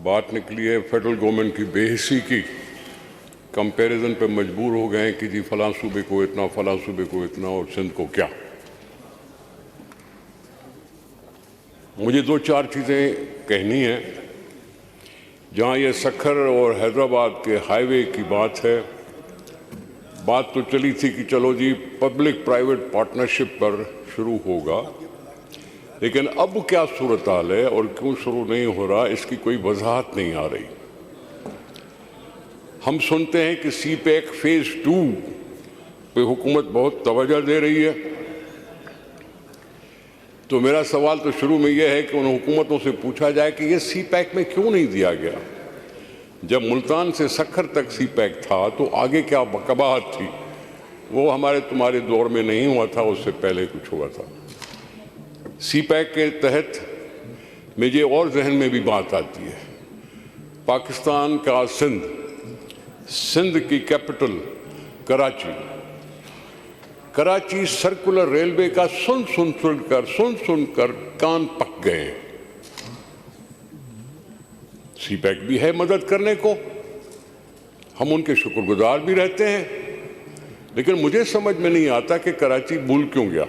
बात निकली है फेडरल गवर्नमेंट की बेहिसी की। कंपैरिजन पे मजबूर हो गए कि जी फलां सूबे को इतना, फलां सूबे को इतना और सिंध को क्या। मुझे दो चार चीज़ें कहनी है। जहाँ ये सखर और हैदराबाद के हाईवे की बात है, बात तो चली थी कि चलो जी पब्लिक प्राइवेट पार्टनरशिप पर शुरू होगा, लेकिन अब क्या सूरत हाल है और क्यों शुरू नहीं हो रहा, इसकी कोई वजाहत नहीं आ रही। हम सुनते हैं कि सीपैक फेज 2 पे हुकूमत बहुत तवज्जो दे रही है, तो मेरा सवाल तो शुरू में यह है कि उन हुकूमतों से पूछा जाए कि ये सीपैक में क्यों नहीं दिया गया। जब मुल्तान से सखर तक सीपैक था तो आगे क्या कबाहत थी, वो हमारे तुम्हारे दौर में नहीं हुआ था, उससे पहले कुछ हुआ था। सीपैक के तहत मुझे और जहन में भी बात आती है, पाकिस्तान का सिंध की कैपिटल कराची सर्कुलर रेलवे का सुन सुनकर कान पक गए। सीपैक भी है मदद करने को, हम उनके शुक्रगुजार भी रहते हैं, लेकिन मुझे समझ में नहीं आता कि कराची भूल क्यों गया।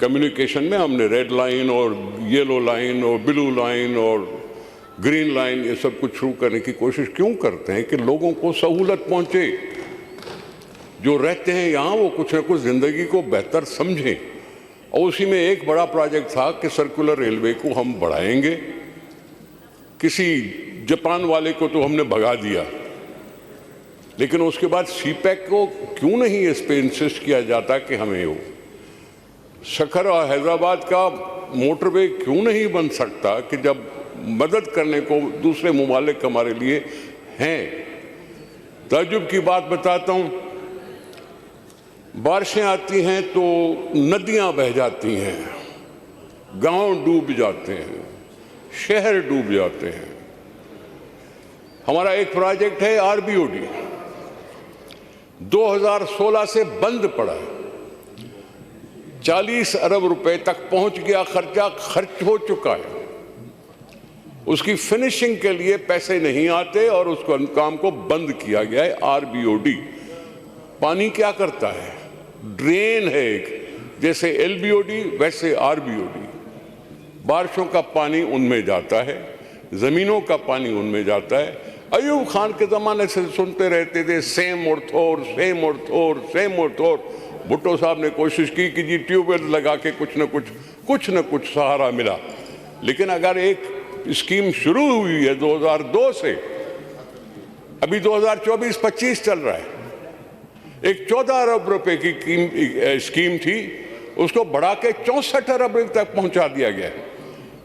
कम्युनिकेशन में हमने रेड लाइन और येलो लाइन और ब्लू लाइन और ग्रीन लाइन ये सब कुछ शुरू करने की कोशिश क्यों करते हैं कि लोगों को सहूलत पहुंचे, जो रहते हैं यहाँ वो कुछ ना कुछ ज़िंदगी को बेहतर समझें। और उसी में एक बड़ा प्रोजेक्ट था कि सर्कुलर रेलवे को हम बढ़ाएंगे। किसी जापान वाले को तो हमने भगा दिया, लेकिन उसके बाद सीपैक को क्यों नहीं इस पे इंसिस्ट किया जाता कि हमें हो। सखर और हैदराबाद का मोटरवे क्यों नहीं बन सकता कि जब मदद करने को दूसरे मुमालिक हमारे लिए हैं। ताज्जुब की बात बताता हूँ, बारिशें आती हैं तो नदियाँ बह जाती हैं, गांव डूब जाते हैं, शहर डूब जाते हैं। हमारा एक प्रोजेक्ट है आरबीओडी, 2016 से बंद पड़ा है, 40 अरब रुपए तक पहुंच गया, खर्च हो चुका है, उसकी फिनिशिंग के लिए पैसे नहीं आते और उसको काम को बंद किया गया है। आरबीओडी पानी क्या करता है, ड्रेन है एक, जैसे एलबीओडी वैसे आरबीओडी। बारिशों का पानी उनमें जाता है, जमीनों का पानी उनमें जाता है। अयूब खान के जमाने से सुनते रहते थे सेम और थोर, सेम और थोर, सेम और थोर। भुट्टो साहब ने कोशिश की कि जी ट्यूबवेल लगा के कुछ न कुछ सहारा मिला, लेकिन अगर एक स्कीम शुरू हुई है 2002 से, अभी 2024-25 चल रहा है, एक 14 अरब रुपए की स्कीम थी, उसको बढ़ा के 64 अरब तक पहुंचा दिया गया,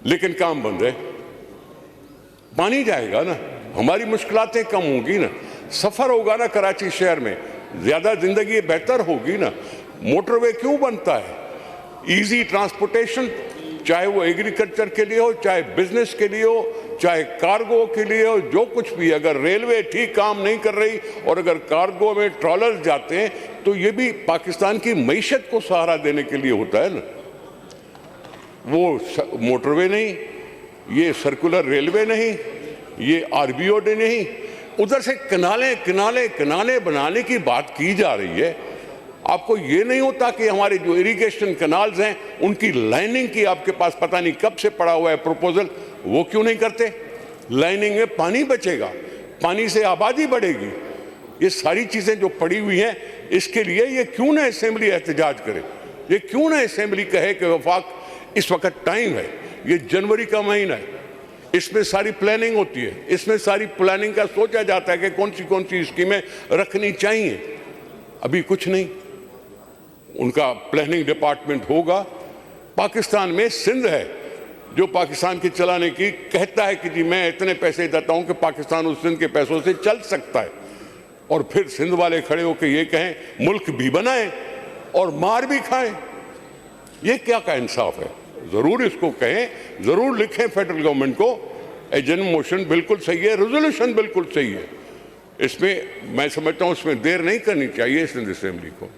लेकिन काम बंद है। पानी जाएगा ना, हमारी मुश्किलातें कम होगी ना, सफर होगा ना कराची शहर में, ज्यादा जिंदगी बेहतर होगी ना। मोटरवे क्यों बनता है, इजी ट्रांसपोर्टेशन, चाहे वो एग्रीकल्चर के लिए हो, चाहे बिजनेस के लिए हो, चाहे कार्गो के लिए हो, जो कुछ भी। अगर रेलवे ठीक काम नहीं कर रही और अगर कार्गो में ट्रॉलर जाते हैं तो ये भी पाकिस्तान की मईशत को सहारा देने के लिए होता है ना। वो मोटरवे नहीं, ये सर्कुलर रेलवे नहीं, ये आरबीओडी नहीं, उधर से किनाले बनाने की बात की जा रही है। आपको ये नहीं होता कि हमारे जो इरिगेशन कैनाल्स हैं उनकी लाइनिंग की आपके पास पता नहीं कब से पड़ा हुआ है प्रपोजल, वो क्यों नहीं करते। लाइनिंग में पानी बचेगा, पानी से आबादी बढ़ेगी। ये सारी चीज़ें जो पड़ी हुई हैं, इसके लिए ये क्यों ना असेंबली एहतजाज करे, ये क्यों ना असेंबली कहे कि वफाक इस वक्त टाइम है, ये जनवरी का महीना है, इसमें सारी प्लानिंग होती है, इसमें सारी प्लानिंग का सोचा जाता है कि कौन सी स्कीमें रखनी चाहिए। अभी कुछ नहीं, उनका प्लानिंग डिपार्टमेंट होगा। पाकिस्तान में सिंध है जो पाकिस्तान के चलाने की कहता है कि जी मैं इतने पैसे देता हूं कि पाकिस्तान उस सिंध के पैसों से चल सकता है, और फिर सिंध वाले खड़े होकर ये कहें मुल्क भी बनाएं और मार भी खाएं। ये क्या का इंसाफ है। जरूर इसको कहें, जरूर लिखें फेडरल गवर्नमेंट को, एजेंट मोशन बिल्कुल सही है, रेजोल्यूशन बिल्कुल सही है, इसमें मैं समझता हूं इसमें देर नहीं करनी चाहिए सिंध असेंबली को।